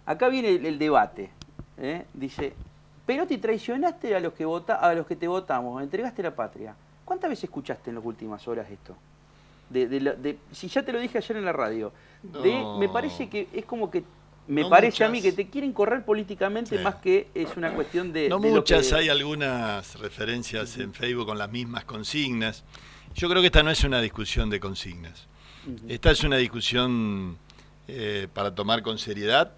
acá viene el debate. Dice, Perotti, traicionaste a los que te votamos, entregaste la patria. ¿Cuántas veces escuchaste en las últimas horas esto? Si ya te lo dije ayer en la radio, me parece que es como que me parece a mí que te quieren correr políticamente más que es una cuestión de... No de muchas, lo que... hay algunas referencias en Facebook con las mismas consignas. Yo creo que esta no es una discusión de consignas. Esta es una discusión para tomar con seriedad,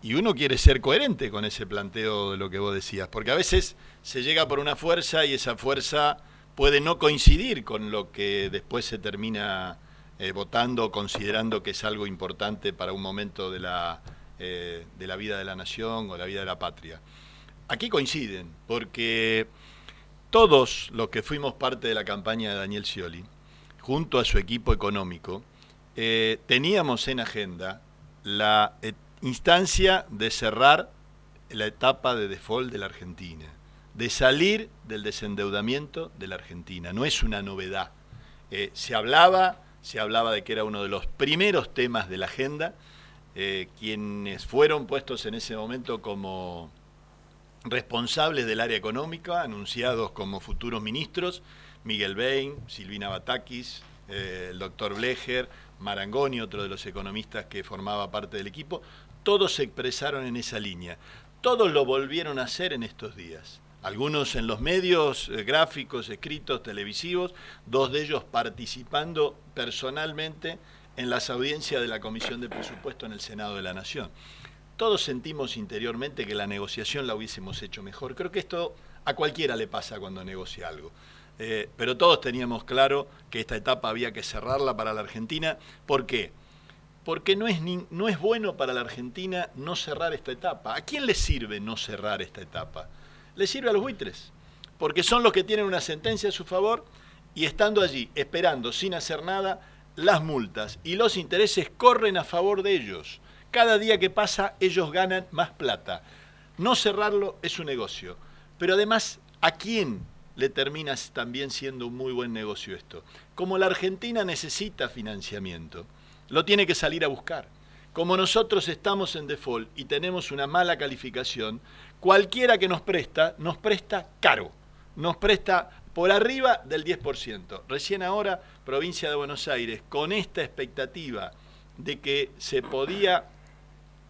y uno quiere ser coherente con ese planteo de lo que vos decías, porque a veces se llega por una fuerza y esa fuerza puede no coincidir con lo que después se termina votando, considerando que es algo importante para un momento de la vida de la nación o la vida de la patria. Aquí coinciden, porque todos los que fuimos parte de la campaña de Daniel Scioli, junto a su equipo económico, teníamos en agenda la instancia de cerrar la etapa de default de la Argentina, de salir del desendeudamiento de la Argentina. No es una novedad. Se hablaba de que era uno de los primeros temas de la agenda. Quienes fueron puestos en ese momento como responsables del área económica, anunciados como futuros ministros, Miguel Bain, Silvina Batakis, el doctor Blecher, Marangoni, otro de los economistas que formaba parte del equipo, todos se expresaron en esa línea. Todos lo volvieron a hacer en estos días. Algunos en los medios gráficos, escritos, televisivos, dos de ellos participando personalmente en las audiencias de la Comisión de Presupuesto en el Senado de la Nación. Todos sentimos interiormente que la negociación la hubiésemos hecho mejor. Creo que esto a cualquiera le pasa cuando negocia algo. Pero todos teníamos claro que esta etapa había que cerrarla para la Argentina. ¿Por qué? Porque no es bueno para la Argentina no cerrar esta etapa. ¿A quién le sirve no cerrar esta etapa? Le sirve a los buitres, porque son los que tienen una sentencia a su favor y estando allí, esperando, sin hacer nada, las multas y los intereses corren a favor de ellos. Cada día que pasa, ellos ganan más plata. No cerrarlo es un negocio, pero además, ¿a quién le termina también siendo un muy buen negocio esto? Como la Argentina necesita financiamiento, lo tiene que salir a buscar. Como nosotros estamos en default y tenemos una mala calificación, cualquiera que nos presta caro, nos presta por arriba del 10%. Recién ahora, provincia de Buenos Aires, con esta expectativa de que se podía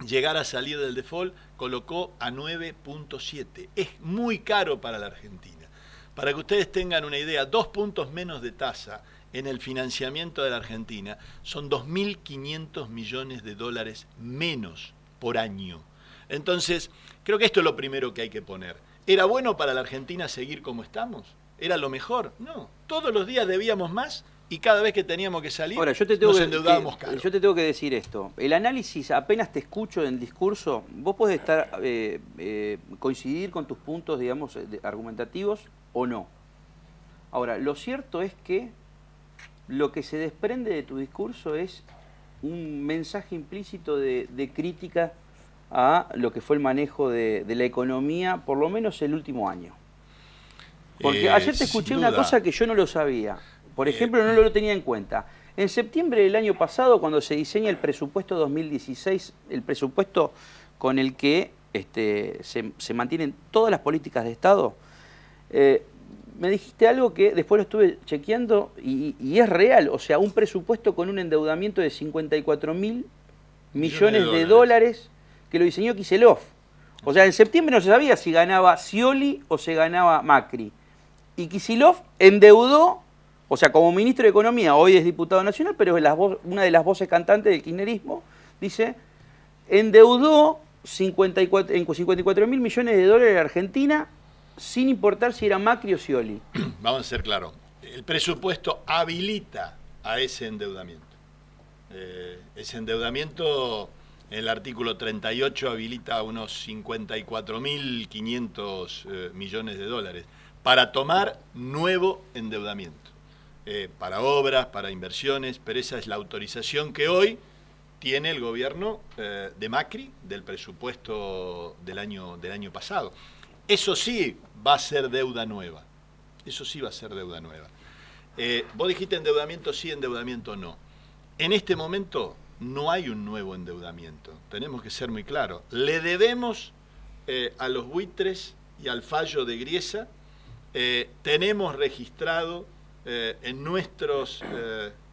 llegar a salir del default, colocó a 9.7. Es muy caro para la Argentina. Para que ustedes tengan una idea, 2 puntos menos de tasa en el financiamiento de la Argentina son 2.500 millones de dólares menos por año. Entonces, creo que esto es lo primero que hay que poner. ¿Era bueno para la Argentina seguir como estamos? ¿Era lo mejor? No. Todos los días debíamos más y cada vez que teníamos que salir Ahora, nos endeudábamos caro. Yo te tengo que decir esto. El análisis, apenas te escucho en el discurso, vos podés coincidir con tus puntos, digamos, argumentativos o no. Ahora, lo cierto es que lo que se desprende de tu discurso es un mensaje implícito de crítica a lo que fue el manejo de la economía, por lo menos el último año. Porque ayer te escuché una cosa que yo no lo sabía. Por ejemplo, no lo tenía en cuenta. En septiembre del año pasado, cuando se diseña el presupuesto 2016, el presupuesto con el que se mantienen todas las políticas de Estado, me dijiste algo que después lo estuve chequeando y es real. O sea, un presupuesto con un endeudamiento de 54.000 millones de dólares que lo diseñó Kicillof. O sea, en septiembre no se sabía si ganaba Scioli o se ganaba Macri. Y Kicillof endeudó, o sea, como ministro de Economía, hoy es diputado nacional, pero es una de las voces cantantes del kirchnerismo, dice, endeudó 54.000 millones de dólares a Argentina sin importar si era Macri o Scioli. Vamos a ser claros, el presupuesto habilita a ese endeudamiento. Ese endeudamiento, el artículo 38 habilita unos 54.500 millones de dólares para tomar nuevo endeudamiento, para obras, para inversiones, pero esa es la autorización que hoy tiene el gobierno de Macri del presupuesto del año pasado. Eso sí va a ser deuda nueva. Eso sí va a ser deuda nueva. Vos dijiste endeudamiento sí, endeudamiento no. En este momento no hay un nuevo endeudamiento. Tenemos que ser muy claros. Le debemos a los buitres y al fallo de Griesa. Tenemos registrado en nuestros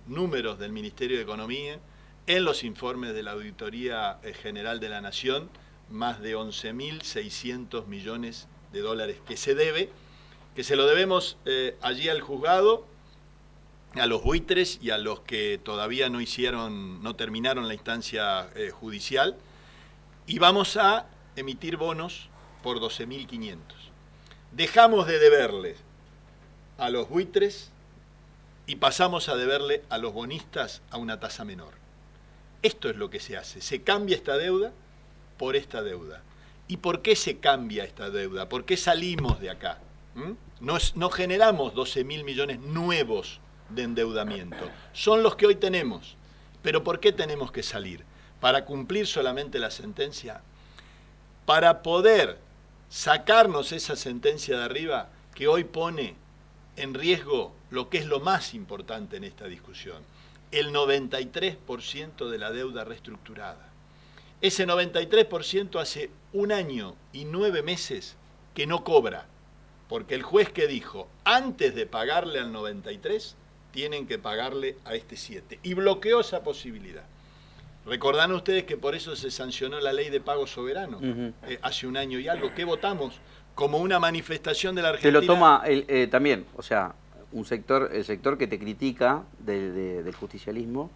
números del Ministerio de Economía, en los informes de la Auditoría General de la Nación, más de 11.600 millones de dólares que se debe, que se lo debemos allí al juzgado, a los buitres y a los que todavía no terminaron la instancia judicial, y vamos a emitir bonos por 12.500. Dejamos de deberles a los buitres y pasamos a deberle a los bonistas a una tasa menor. Esto es lo que se hace. Se cambia esta deuda por esta deuda. ¿Y por qué se cambia esta deuda? ¿Por qué salimos de acá? No generamos 12.000 millones nuevos de endeudamiento. Son los que hoy tenemos. ¿Pero por qué tenemos que salir? ¿Para cumplir solamente la sentencia? Para poder sacarnos esa sentencia de arriba que hoy pone en riesgo lo que es lo más importante en esta discusión, el 93% de la deuda reestructurada. Ese 93% hace 1 año y 9 meses que no cobra, porque el juez que dijo, antes de pagarle al 93, tienen que pagarle a este 7, y bloqueó esa posibilidad. Recordarán ustedes que por eso se sancionó la ley de pago soberano hace 1 año y algo, que votamos como una manifestación de la Argentina. Te lo toma también, o sea, el sector que te critica del justicialismo,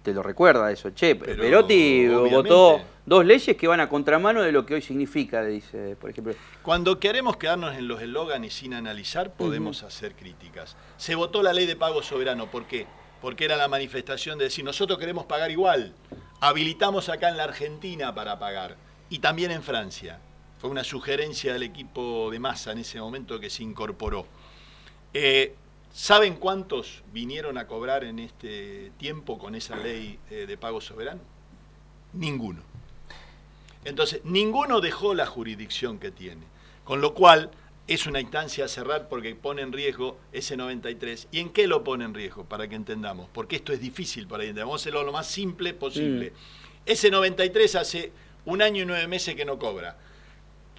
te lo recuerda eso. Che, Pero, Perotti obviamente, votó 2 leyes que van a contramano de lo que hoy significa, dice, por ejemplo. Cuando queremos quedarnos en los eslóganes y sin analizar, podemos hacer críticas. Se votó la ley de pago soberano, ¿por qué? Porque era la manifestación de decir, nosotros queremos pagar igual, habilitamos acá en la Argentina para pagar, y también en Francia. Fue una sugerencia del equipo de Massa en ese momento que se incorporó. ¿Saben cuántos vinieron a cobrar en este tiempo con esa ley de pago soberano? Ninguno. Entonces, ninguno dejó la jurisdicción que tiene, con lo cual es una instancia a cerrar porque pone en riesgo ese 93. ¿Y en qué lo pone en riesgo? Para que entendamos, porque esto es difícil para entender. Vamos a hacerlo lo más simple posible. Ese 93 hace 1 año y 9 meses que no cobra.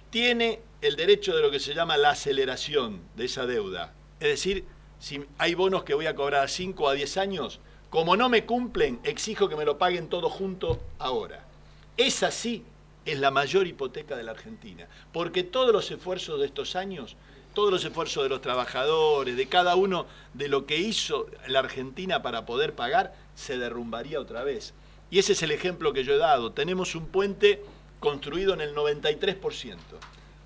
Tiene el derecho de lo que se llama la aceleración de esa deuda. Es decir, si hay bonos que voy a cobrar a 5 o a 10 años, como no me cumplen, exijo que me lo paguen todo junto ahora. Esa sí es la mayor hipoteca de la Argentina, porque todos los esfuerzos de estos años, todos los esfuerzos de los trabajadores, de cada uno de lo que hizo la Argentina para poder pagar, se derrumbaría otra vez. Y ese es el ejemplo que yo he dado. Tenemos un puente construido en el 93%.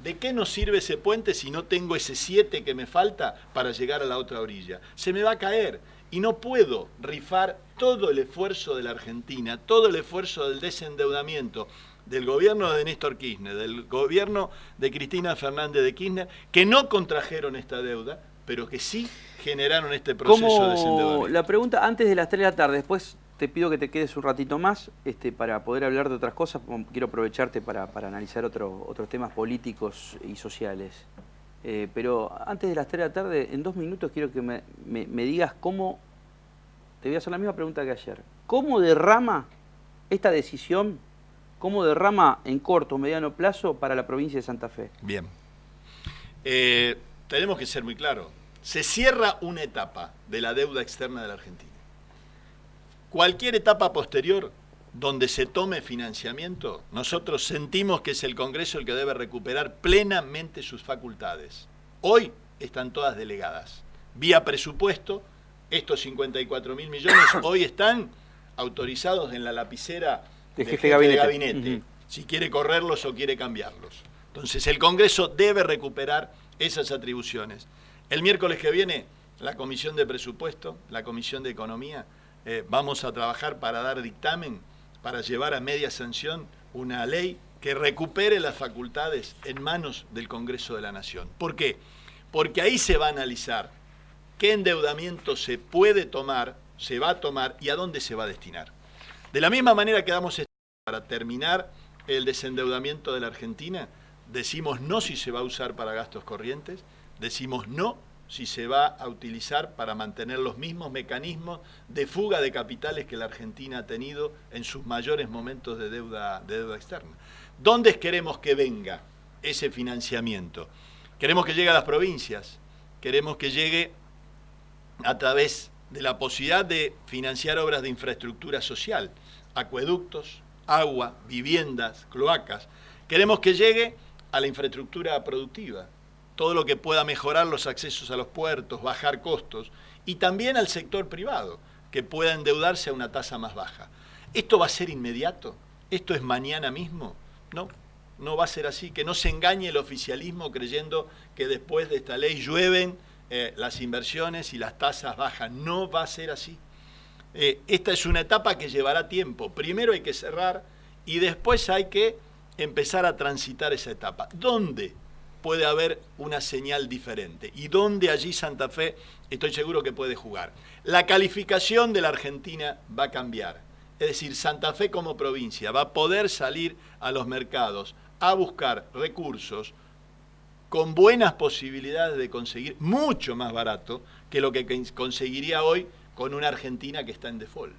¿De qué nos sirve ese puente si no tengo ese 7 que me falta para llegar a la otra orilla? Se me va a caer y no puedo rifar todo el esfuerzo de la Argentina, todo el esfuerzo del desendeudamiento del gobierno de Néstor Kirchner, del gobierno de Cristina Fernández de Kirchner, que no contrajeron esta deuda, pero que sí generaron este proceso de desendeudamiento. La pregunta antes de las 3 de la tarde, después te pido que te quedes un ratito más para poder hablar de otras cosas. Quiero aprovecharte para analizar otros temas políticos y sociales. Pero antes de las 3 de la tarde, en 2 minutos quiero que me digas cómo, te voy a hacer la misma pregunta que ayer, ¿cómo derrama esta decisión, cómo derrama en corto o mediano plazo para la provincia de Santa Fe? Bien. Tenemos que ser muy claros. Se cierra una etapa de la deuda externa de la Argentina. Cualquier etapa posterior donde se tome financiamiento, nosotros sentimos que es el Congreso el que debe recuperar plenamente sus facultades. Hoy están todas delegadas. Vía presupuesto, estos 54.000 millones hoy están autorizados en la lapicera del jefe de gabinete, si quiere correrlos o quiere cambiarlos. Entonces el Congreso debe recuperar esas atribuciones. El miércoles que viene, la Comisión de Presupuesto, la Comisión de Economía, vamos a trabajar para dar dictamen, para llevar a media sanción una ley que recupere las facultades en manos del Congreso de la Nación. ¿Por qué? Porque ahí se va a analizar qué endeudamiento se puede tomar, se va a tomar y a dónde se va a destinar. De la misma manera que damos para terminar el desendeudamiento de la Argentina, decimos no si se va a usar para gastos corrientes, decimos no si se va a utilizar para mantener los mismos mecanismos de fuga de capitales que la Argentina ha tenido en sus mayores momentos de deuda externa. ¿Dónde queremos que venga ese financiamiento? Queremos que llegue a las provincias, queremos que llegue a través de la posibilidad de financiar obras de infraestructura social, acueductos, agua, viviendas, cloacas. Queremos que llegue a la infraestructura productiva, todo lo que pueda mejorar los accesos a los puertos, bajar costos, y también al sector privado, que pueda endeudarse a una tasa más baja. ¿Esto va a ser inmediato? ¿Esto es mañana mismo? No, no va a ser así. Que no se engañe el oficialismo creyendo que después de esta ley llueven las inversiones y las tasas bajan. No va a ser así. Esta es una etapa que llevará tiempo. Primero hay que cerrar y después hay que empezar a transitar esa etapa. ¿Dónde puede haber una señal diferente? ¿Y dónde allí Santa Fe estoy seguro que puede jugar? La calificación de la Argentina va a cambiar. Es decir, Santa Fe como provincia va a poder salir a los mercados a buscar recursos con buenas posibilidades de conseguir mucho más barato que lo que conseguiría hoy con una Argentina que está en default.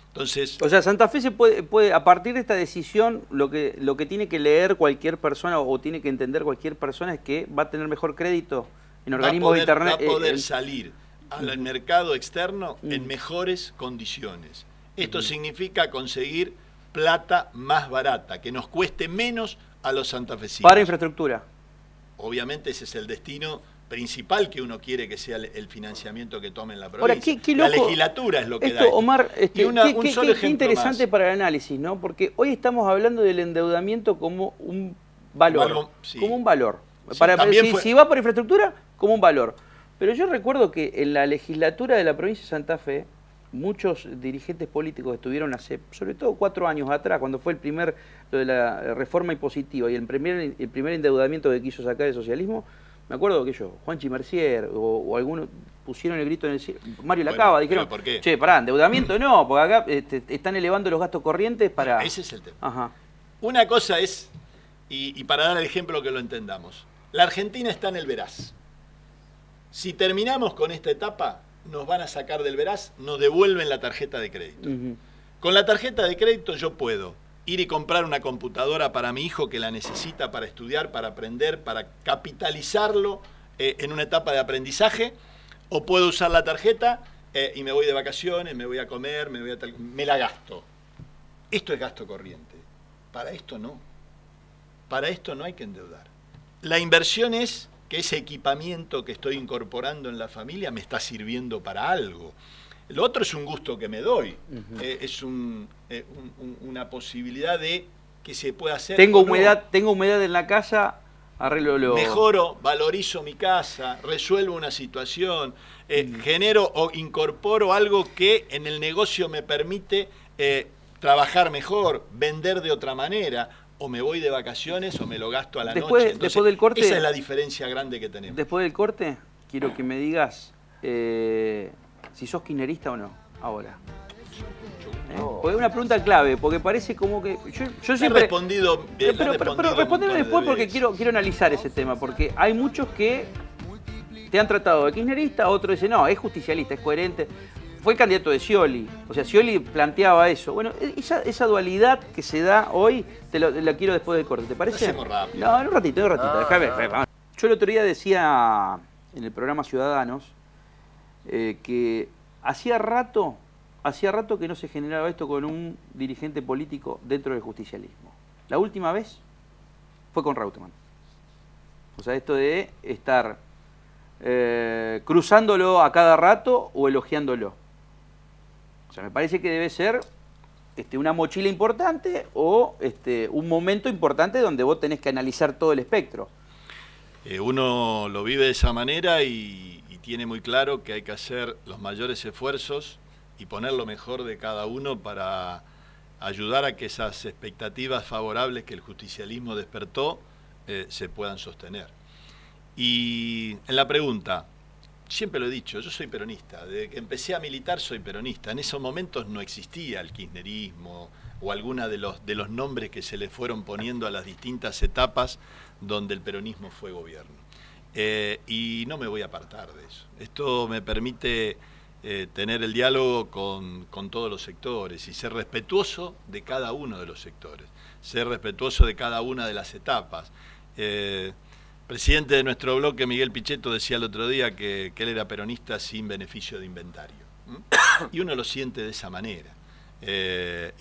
Entonces, o sea, Santa Fe se puede a partir de esta decisión, lo que tiene que leer cualquier persona o tiene que entender cualquier persona es que va a tener mejor crédito en organismos de internet. Va a poder salir al mercado externo en mejores condiciones. Esto significa conseguir plata más barata, que nos cueste menos a los santafesinos. Para infraestructura. Obviamente ese es el destino principal que uno quiere que sea el financiamiento que tome en la provincia. Ahora, qué loco. La legislatura es lo que esto, da. Omar, qué interesante para el análisis, ¿no? Porque hoy estamos hablando del endeudamiento como un valor. Sí. Como un valor. Sí, si va por infraestructura, como un valor. Pero yo recuerdo que en la legislatura de la provincia de Santa Fe, muchos dirigentes políticos estuvieron hace, sobre todo 4 años atrás, cuando fue lo de la reforma impositiva y el primer endeudamiento que quiso sacar el socialismo. Me acuerdo que Juanchi Mercier o algunos pusieron el grito en el cielo. Mario Lacaba, dijeron, ¿por qué? Che, pará, endeudamiento no, porque acá están elevando los gastos corrientes para... Ese es el tema. Ajá. Una cosa es, y para dar el ejemplo que lo entendamos, la Argentina está en el veraz. Si terminamos con esta etapa, nos van a sacar del veraz, nos devuelven la tarjeta de crédito. Con la tarjeta de crédito yo puedo ir y comprar una computadora para mi hijo que la necesita para estudiar, para aprender, para capitalizarlo en una etapa de aprendizaje, o puedo usar la tarjeta y me voy de vacaciones, me voy a comer, me la gasto. Esto es gasto corriente. Para esto no. Para esto no hay que endeudar. La inversión es que ese equipamiento que estoy incorporando en la familia me está sirviendo para algo. Lo otro es un gusto que me doy, es una posibilidad de que se pueda hacer. Tengo humedad en la casa, arreglo mejoro, valorizo mi casa, resuelvo una situación, genero o incorporo algo que en el negocio me permite trabajar mejor, vender de otra manera, o me voy de vacaciones o me lo gasto a la noche. Entonces, después del corte, esa es la diferencia grande que tenemos. Después del corte, quiero que me digas si sos kirchnerista o no, ahora. Porque es una pregunta clave, porque parece como que... Yo siempre he respondido... Pero respondeme después porque quiero analizar ese tema, porque hay muchos que te han tratado de kirchnerista, otros dicen, no, es justicialista, es coherente. Fue el candidato de Scioli, o sea, Scioli planteaba eso. Bueno, esa dualidad que se da hoy, la quiero después del corte, ¿te parece? Hacemos rápido. No, en un ratito, déjame. Yo el otro día decía en el programa Ciudadanos que hacía rato que no se generaba esto con un dirigente político dentro del justicialismo. La última vez fue con Reutemann. O sea, esto de estar cruzándolo a cada rato o elogiándolo. O sea, me parece que debe ser una mochila importante o un momento importante donde vos tenés que analizar todo el espectro. Uno lo vive de esa manera y tiene muy claro que hay que hacer los mayores esfuerzos y poner lo mejor de cada uno para ayudar a que esas expectativas favorables que el justicialismo despertó se puedan sostener. Y en la pregunta, siempre lo he dicho, yo soy peronista, desde que empecé a militar soy peronista. En esos momentos no existía el kirchnerismo o alguna de los nombres que se le fueron poniendo a las distintas etapas donde el peronismo fue gobierno. y no me voy a apartar de eso. Esto me permite tener el diálogo con todos los sectores y ser respetuoso de cada uno de los sectores, ser respetuoso de cada una de las etapas. Presidente de nuestro bloque, Miguel Pichetto, decía el otro día que él era peronista sin beneficio de inventario. Y uno lo siente de esa manera.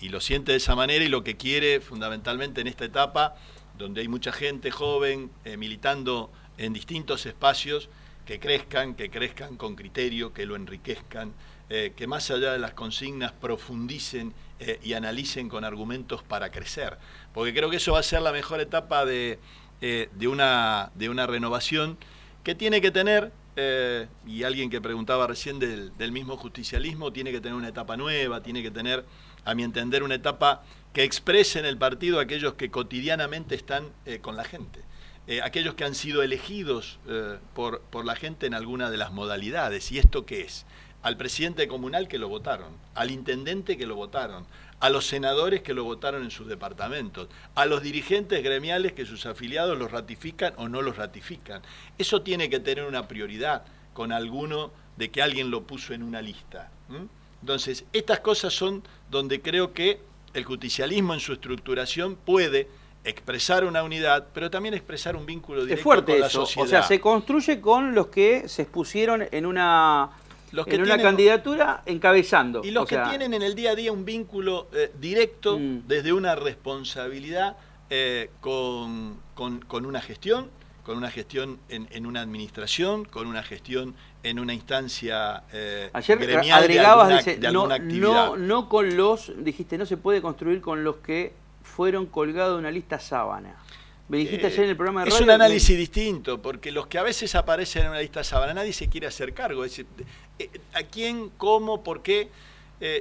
Y lo siente de esa manera y lo que quiere fundamentalmente en esta etapa, donde hay mucha gente joven militando en distintos espacios, que crezcan con criterio, que lo enriquezcan, que más allá de las consignas profundicen y analicen con argumentos para crecer. Porque creo que eso va a ser la mejor etapa de una renovación que tiene que tener, y alguien que preguntaba recién del mismo justicialismo, tiene que tener una etapa nueva, tiene que tener, a mi entender, una etapa que exprese en el partido a aquellos que cotidianamente están con la gente. Aquellos que han sido elegidos por la gente en alguna de las modalidades. ¿Y esto qué es? Al presidente comunal que lo votaron, al intendente que lo votaron, a los senadores que lo votaron en sus departamentos, a los dirigentes gremiales que sus afiliados los ratifican o no los ratifican. Eso tiene que tener una prioridad con alguno de que alguien lo puso en una lista. Entonces, estas cosas son donde creo que el justicialismo en su estructuración puede expresar una unidad, pero también expresar un vínculo directo con la sociedad. O sea, se construye con los que se expusieron en una candidatura encabezando. Y los que tienen en el día a día un vínculo directo desde una responsabilidad con una gestión, en una administración, con una gestión en una instancia ayer gremial agregabas, de alguna actividad. No con los, dijiste, no se puede construir con los que fueron colgados de una lista sábana. Me dijiste ayer en el programa de radio. Es un análisis distinto, porque los que a veces aparecen en una lista sábana, nadie se quiere hacer cargo. Es decir, ¿a quién, cómo, por qué?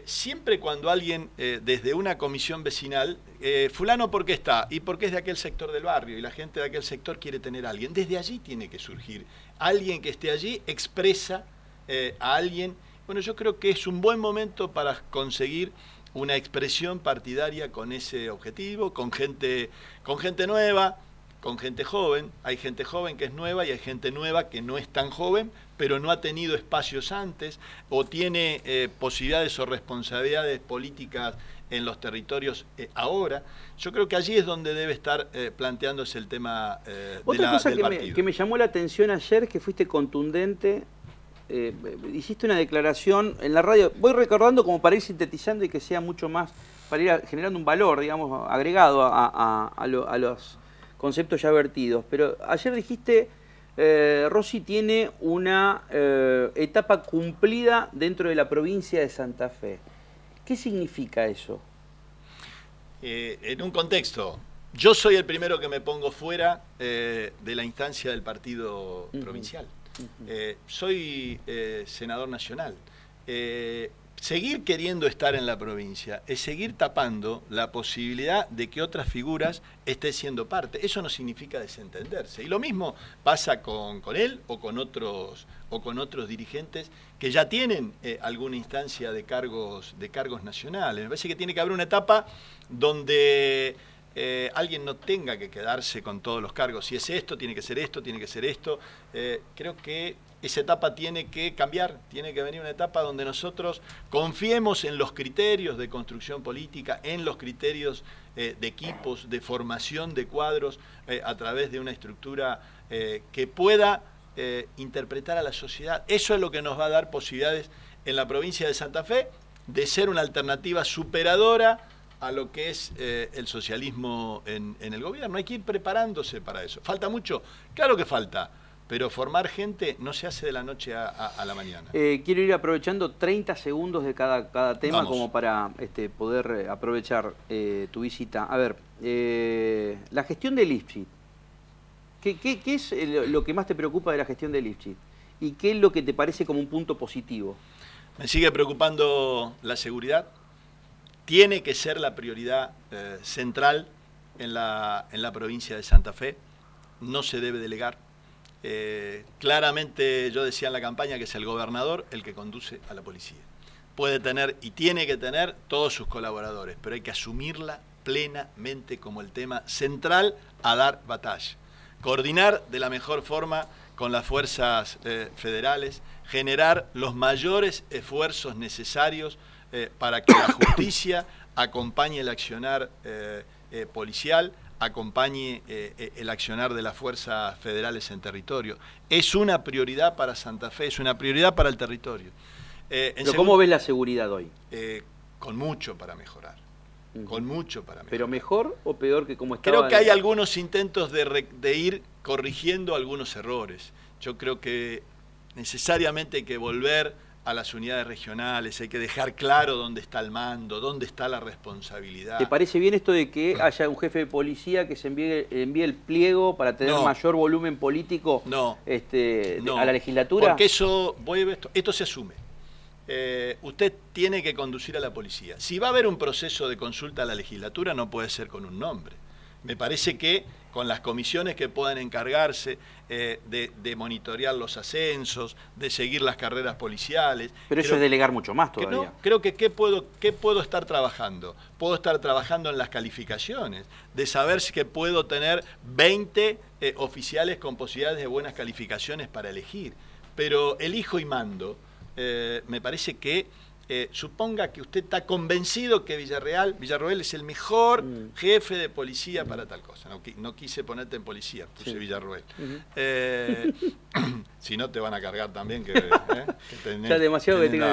Siempre cuando alguien, desde una comisión vecinal, fulano ¿por qué está? Y porque es de aquel sector del barrio, y la gente de aquel sector quiere tener a alguien. Desde allí tiene que surgir. Alguien que esté allí expresa a alguien. Bueno, yo creo que es un buen momento para conseguir una expresión partidaria con ese objetivo, con gente nueva, con gente joven. Hay gente joven que es nueva y hay gente nueva que no es tan joven, pero no ha tenido espacios antes o tiene posibilidades o responsabilidades políticas en los territorios ahora. Yo creo que allí es donde debe estar planteándose el tema del partido. Que me llamó la atención ayer, que fuiste contundente. Hiciste una declaración en la radio, voy recordando como para ir sintetizando y que sea mucho más, para ir generando un valor, digamos, agregado a los conceptos ya vertidos. Pero ayer dijiste, Rossi tiene una etapa cumplida dentro de la provincia de Santa Fe. ¿Qué significa eso? En un contexto, yo soy el primero que me pongo fuera de la instancia del partido provincial. Soy senador nacional. Seguir queriendo estar en la provincia es seguir tapando la posibilidad de que otras figuras estén siendo parte. Eso no significa desentenderse. Y lo mismo pasa con él o con otros dirigentes que ya tienen alguna instancia de cargos nacionales. Me parece que tiene que haber una etapa donde alguien no tenga que quedarse con todos los cargos. Si es esto, tiene que ser esto, tiene que ser esto. Creo que esa etapa tiene que cambiar, tiene que venir una etapa donde nosotros confiemos en los criterios de construcción política, en los criterios de equipos, de formación de cuadros, a través de una estructura que pueda interpretar a la sociedad. Eso es lo que nos va a dar posibilidades en la provincia de Santa Fe de ser una alternativa superadora a lo que es el socialismo en el gobierno. Hay que ir preparándose para eso. ¿Falta mucho? Claro que falta, pero formar gente no se hace de la noche a la mañana. Quiero ir aprovechando 30 segundos de cada tema. Vamos. Como para poder aprovechar tu visita. A ver, la gestión de Lifchit. ¿Qué es lo que más te preocupa de la gestión de Lifchit? ¿Y qué es lo que te parece como un punto positivo? Me sigue preocupando la seguridad. Tiene que ser la prioridad central en la provincia de Santa Fe. No se debe delegar. Claramente yo decía en la campaña que es el gobernador el que conduce a la policía. Puede tener y tiene que tener todos sus colaboradores, pero hay que asumirla plenamente como el tema central a dar batalla. Coordinar de la mejor forma con las fuerzas federales, generar los mayores esfuerzos necesarios para que la justicia acompañe el accionar policial, acompañe el accionar de las fuerzas federales en territorio. Es una prioridad para Santa Fe, es una prioridad para el territorio. Pero ¿cómo ves la seguridad hoy? Con mucho para mejorar. Con mucho para mejorar. ¿Pero mejor o peor que como estaba? Creo que hay algunos intentos de ir corrigiendo algunos errores. Yo creo que necesariamente hay que volver a las unidades regionales, hay que dejar claro dónde está el mando, dónde está la responsabilidad. ¿Te parece bien esto de que haya un jefe de policía que se envíe el pliego para tener mayor volumen político a la legislatura? Porque esto se asume. Usted tiene que conducir a la policía. Si va a haber un proceso de consulta a la legislatura, no puede ser con un nombre. Me parece que con las comisiones que puedan encargarse de monitorear los ascensos, de seguir las carreras policiales. Pero eso es delegar mucho más todavía. Creo que ¿qué puedo estar trabajando? Puedo estar trabajando en las calificaciones, de saber si que puedo tener 20 oficiales con posibilidades de buenas calificaciones para elegir. Pero elijo y mando. Me parece que suponga que usted está convencido que Villarroel es el mejor jefe de policía para tal cosa. No quise ponerte en policía, puse Villarroel. Si no te van a cargar también que tenés, ya demasiado que tengo,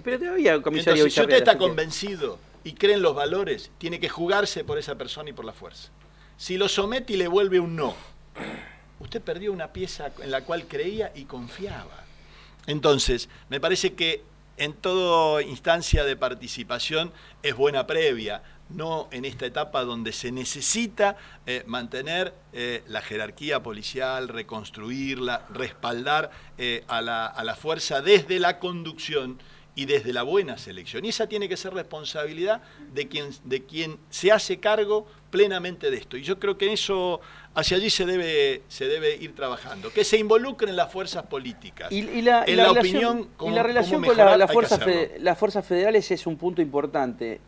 pero todavía comisario. Entonces, si usted está convencido y cree en los valores, tiene que jugarse por esa persona y por la fuerza. Si lo somete y le vuelve un no, usted perdió una pieza en la cual creía y confiaba. Entonces, me parece que en toda instancia de participación es buena previa, no en esta etapa donde se necesita mantener la jerarquía policial, reconstruirla, respaldar a la fuerza desde la conducción y desde la buena selección. Y esa tiene que ser responsabilidad de quien se hace cargo plenamente de esto. Y yo creo que en eso, hacia allí se debe ir trabajando. Que se involucren las fuerzas políticas. Y la relación con las fuerzas federales es un punto importante.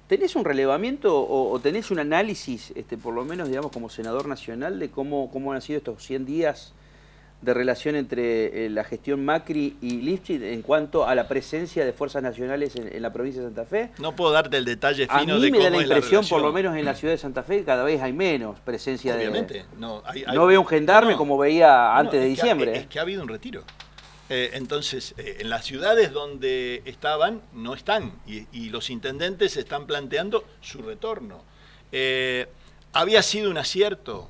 ¿Tenés un relevamiento o tenés un análisis, por lo menos, digamos, como senador nacional, de cómo han sido estos 100 días de relación entre la gestión Macri y Lifchit en cuanto a la presencia de fuerzas nacionales en la provincia de Santa Fe? No puedo darte el detalle fino de cómo es la relación. A mí me da la impresión, por lo menos en la ciudad de Santa Fe, cada vez hay menos presencia. Obviamente, no veo un gendarme como veía antes de diciembre. Es que ha habido un retiro. Entonces, en las ciudades donde estaban, no están. Y los intendentes están planteando su retorno. Había sido un acierto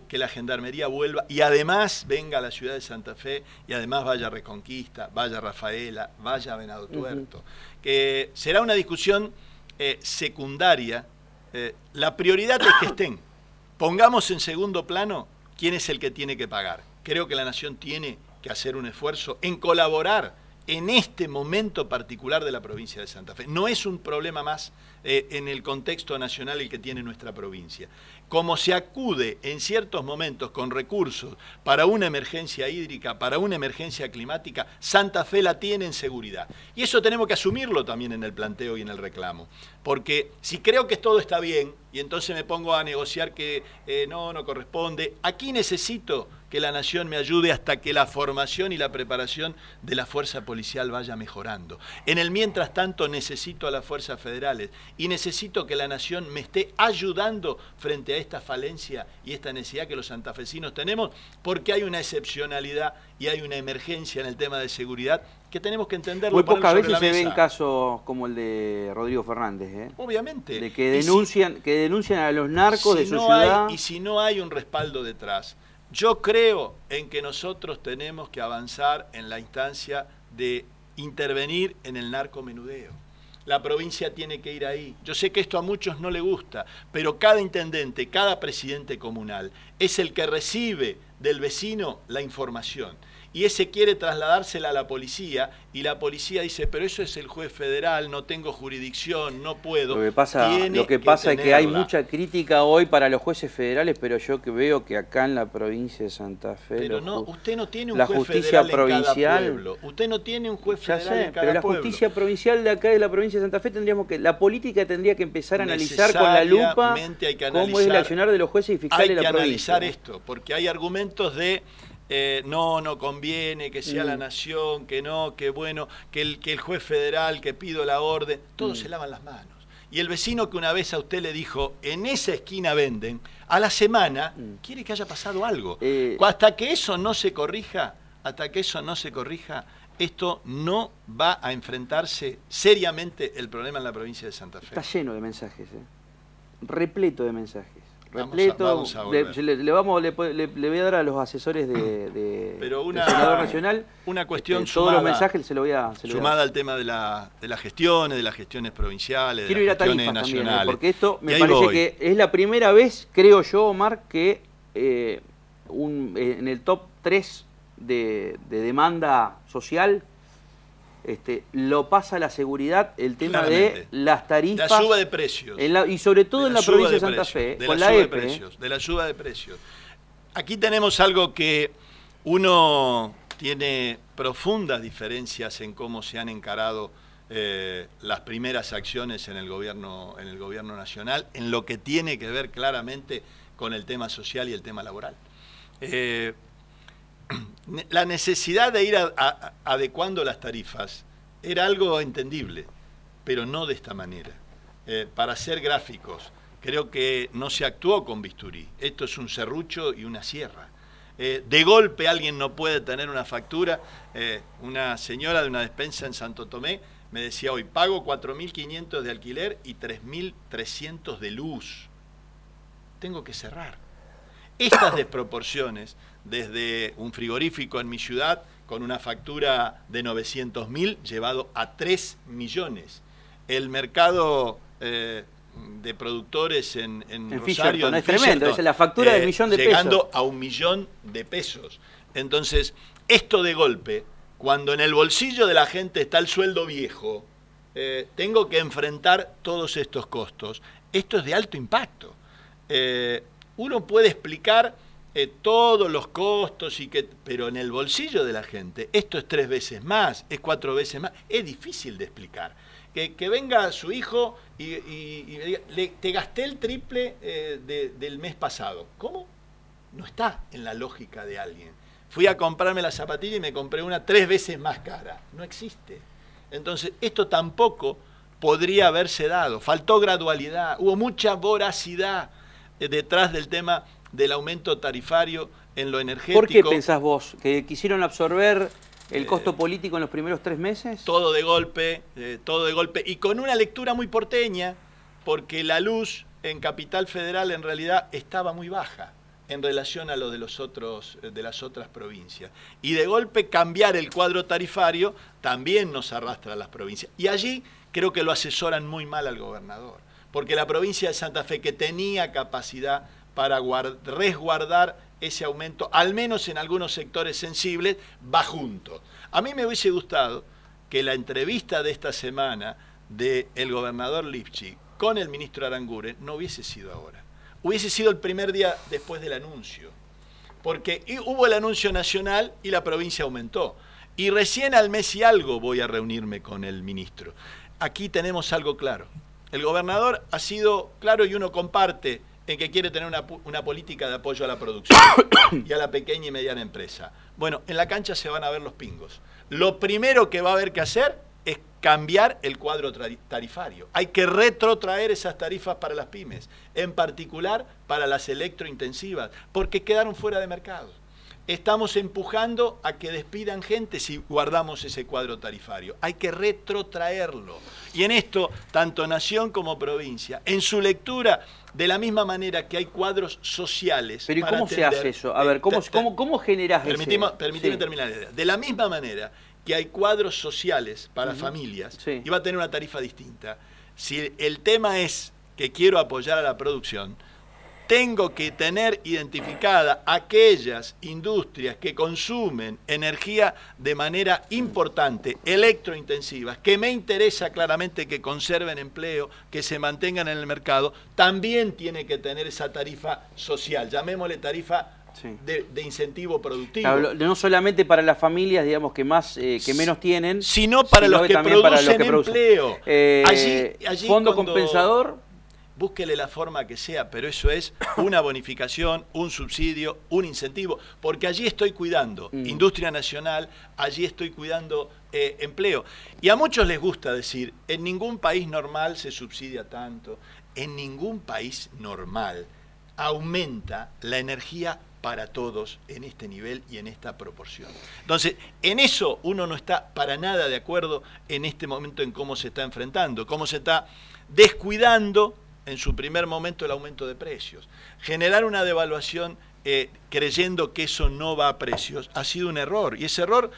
que la Gendarmería vuelva y además venga a la ciudad de Santa Fe y además vaya a Reconquista, vaya a Rafaela, vaya a Venado Tuerto. Que será una discusión secundaria. La prioridad es que estén. Pongamos en segundo plano quién es el que tiene que pagar. Creo que la Nación tiene que hacer un esfuerzo en colaborar en este momento particular de la provincia de Santa Fe. No es un problema más en el contexto nacional el que tiene nuestra provincia. Como se acude en ciertos momentos con recursos para una emergencia hídrica, para una emergencia climática, Santa Fe la tiene en seguridad. Y eso tenemos que asumirlo también en el planteo y en el reclamo. Porque si creo que todo está bien y entonces me pongo a negociar que no corresponde, aquí necesito que la Nación me ayude hasta que la formación y la preparación de la fuerza policial vaya mejorando. En el mientras tanto necesito a las fuerzas federales y necesito que la Nación me esté ayudando frente a esta falencia y esta necesidad que los santafesinos tenemos, porque hay una excepcionalidad y hay una emergencia en el tema de seguridad que tenemos que entenderlo. Muy pocas veces se ven casos como el de Rodrigo Fernández, Obviamente. De que denuncian a los narcos de su ciudad. Y si no hay un respaldo detrás. Yo creo en que nosotros tenemos que avanzar en la instancia de intervenir en el narcomenudeo. La provincia tiene que ir ahí. Yo sé que esto a muchos no le gusta, pero cada intendente, cada presidente comunal es el que recibe del vecino la información. Y ese quiere trasladársela a la policía y la policía dice, pero eso es el juez federal, no tengo jurisdicción, no puedo. Lo que pasa es que hay mucha crítica hoy para los jueces federales, pero yo que veo que acá en la provincia de Santa Fe... Pero usted no tiene un juez federal en cada pueblo. Usted no tiene un juez federal en cada pueblo. Pero la justicia provincial de acá de la provincia de Santa Fe la política tendría que empezar a analizar con la lupa cómo es el accionar de los jueces y fiscales de la provincia. Hay que analizar esto, porque hay argumentos de no conviene que sea la nación, que no, que bueno, que el juez federal, que pido la orden, todos se lavan las manos. Y el vecino que una vez a usted le dijo, en esa esquina venden, a la semana quiere que haya pasado algo. Hasta que eso no se corrija, esto no va a enfrentarse seriamente el problema en la provincia de Santa Fe. Está lleno de mensajes, repleto de mensajes. Vamos a volver. Le voy a dar a los asesores del Senador Nacional una cuestión todos los mensajes se lo voy a sumada al tema de las gestiones provinciales, quiero de ir las a gestiones tarifas nacionales. También, porque esto me parece que es la primera vez, creo yo, Omar, que en el top 3 de demanda social lo pasa la seguridad, el tema de las tarifas. La suba de precios. Y sobre todo en la provincia de Santa Fe, con la EPE. De la suba de precios. Aquí tenemos algo que uno tiene profundas diferencias en cómo se han encarado las primeras acciones en el gobierno nacional, en lo que tiene que ver claramente con el tema social y el tema laboral. La necesidad de ir adecuando las tarifas era algo entendible, pero no de esta manera. Para ser gráficos, creo que no se actuó con bisturí. Esto es un serrucho y una sierra. De golpe alguien no puede tener una factura. Una señora de una despensa en Santo Tomé me decía hoy, pago 4.500 de alquiler y 3.300 de luz. Tengo que cerrar. Estas desproporciones, desde un frigorífico en mi ciudad con una factura de 900.000 llevado a 3 millones. El mercado de productores en Rosario, Fisherton, es tremendo, es la factura del millón de pesos. Llegando a 1 millón de pesos. Entonces, esto de golpe, cuando en el bolsillo de la gente está el sueldo viejo, tengo que enfrentar todos estos costos. Esto es de alto impacto. Uno puede explicar todos los costos, pero en el bolsillo de la gente esto es 3 veces más, es 4 veces más. Es difícil de explicar. Que venga su hijo y me diga, te gasté el triple del mes pasado. ¿Cómo? No está en la lógica de alguien. Fui a comprarme la zapatilla y me compré una 3 veces más cara. No existe. Entonces, esto tampoco podría haberse dado. Faltó gradualidad, hubo mucha voracidad detrás del tema del aumento tarifario en lo energético. ¿Por qué pensás vos? ¿Que quisieron absorber el costo político en los primeros 3 meses? Todo de golpe, y con una lectura muy porteña, porque la luz en Capital Federal en realidad estaba muy baja en relación a lo de las otras provincias. Y de golpe cambiar el cuadro tarifario también nos arrastra a las provincias. Y allí creo que lo asesoran muy mal al gobernador, porque la provincia de Santa Fe, que tenía capacidad para resguardar ese aumento, al menos en algunos sectores sensibles, va junto. A mí me hubiese gustado que la entrevista de esta semana del gobernador Lifchitz con el ministro Aranguren no hubiese sido ahora. Hubiese sido el primer día después del anuncio. Porque hubo el anuncio nacional y la provincia aumentó. Y recién al mes y algo voy a reunirme con el ministro. Aquí tenemos algo claro. El gobernador ha sido claro y uno comparte en que quiere tener una política de apoyo a la producción y a la pequeña y mediana empresa. Bueno, en la cancha se van a ver los pingos. Lo primero que va a haber que hacer es cambiar el cuadro tarifario. Hay que retrotraer esas tarifas para las pymes, en particular para las electrointensivas, porque quedaron fuera de mercado. Estamos empujando a que despidan gente si guardamos ese cuadro tarifario. Hay que retrotraerlo. Y en esto, tanto Nación como provincia, en su lectura, de la misma manera que hay cuadros sociales. Pero ¿y cómo se hace eso? A ver, ¿cómo generás eso? Permíteme terminar la idea. De la misma manera que hay cuadros sociales para familias, y va a tener una tarifa distinta. Si el tema es que quiero apoyar a la producción, tengo que tener identificada aquellas industrias que consumen energía de manera importante, electrointensivas, que me interesa claramente que conserven empleo, que se mantengan en el mercado, también tiene que tener esa tarifa social, llamémosle tarifa de incentivo productivo. Claro, no solamente para las familias, digamos, que menos tienen, sino para los que producen empleo. Allí ¿fondo compensador? búsquele la forma que sea, pero eso es una bonificación, un subsidio, un incentivo, porque allí estoy cuidando industria nacional, allí estoy cuidando empleo. Y a muchos les gusta decir, en ningún país normal se subsidia tanto, en ningún país normal aumenta la energía para todos en este nivel y en esta proporción. Entonces, en eso uno no está para nada de acuerdo en este momento en cómo se está enfrentando, cómo se está descuidando en su primer momento el aumento de precios. Generar una devaluación creyendo que eso no va a precios ha sido un error, y ese error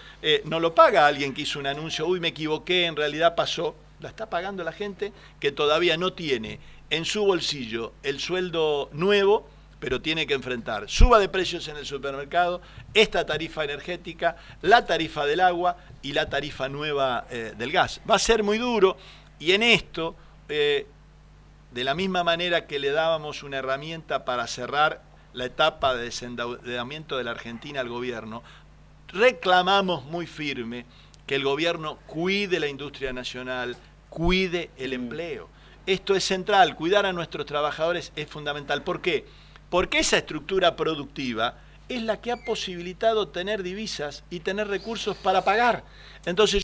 no lo paga alguien que hizo un anuncio, uy, me equivoqué, en realidad pasó, la está pagando la gente que todavía no tiene en su bolsillo el sueldo nuevo, pero tiene que enfrentar suba de precios en el supermercado, esta tarifa energética, la tarifa del agua y la tarifa nueva del gas. Va a ser muy duro, y en esto, de la misma manera que le dábamos una herramienta para cerrar la etapa de desendeudamiento de la Argentina al gobierno, reclamamos muy firme que el gobierno cuide la industria nacional, cuide el empleo. Esto es central, cuidar a nuestros trabajadores es fundamental. ¿Por qué? Porque esa estructura productiva es la que ha posibilitado tener divisas y tener recursos para pagar. Entonces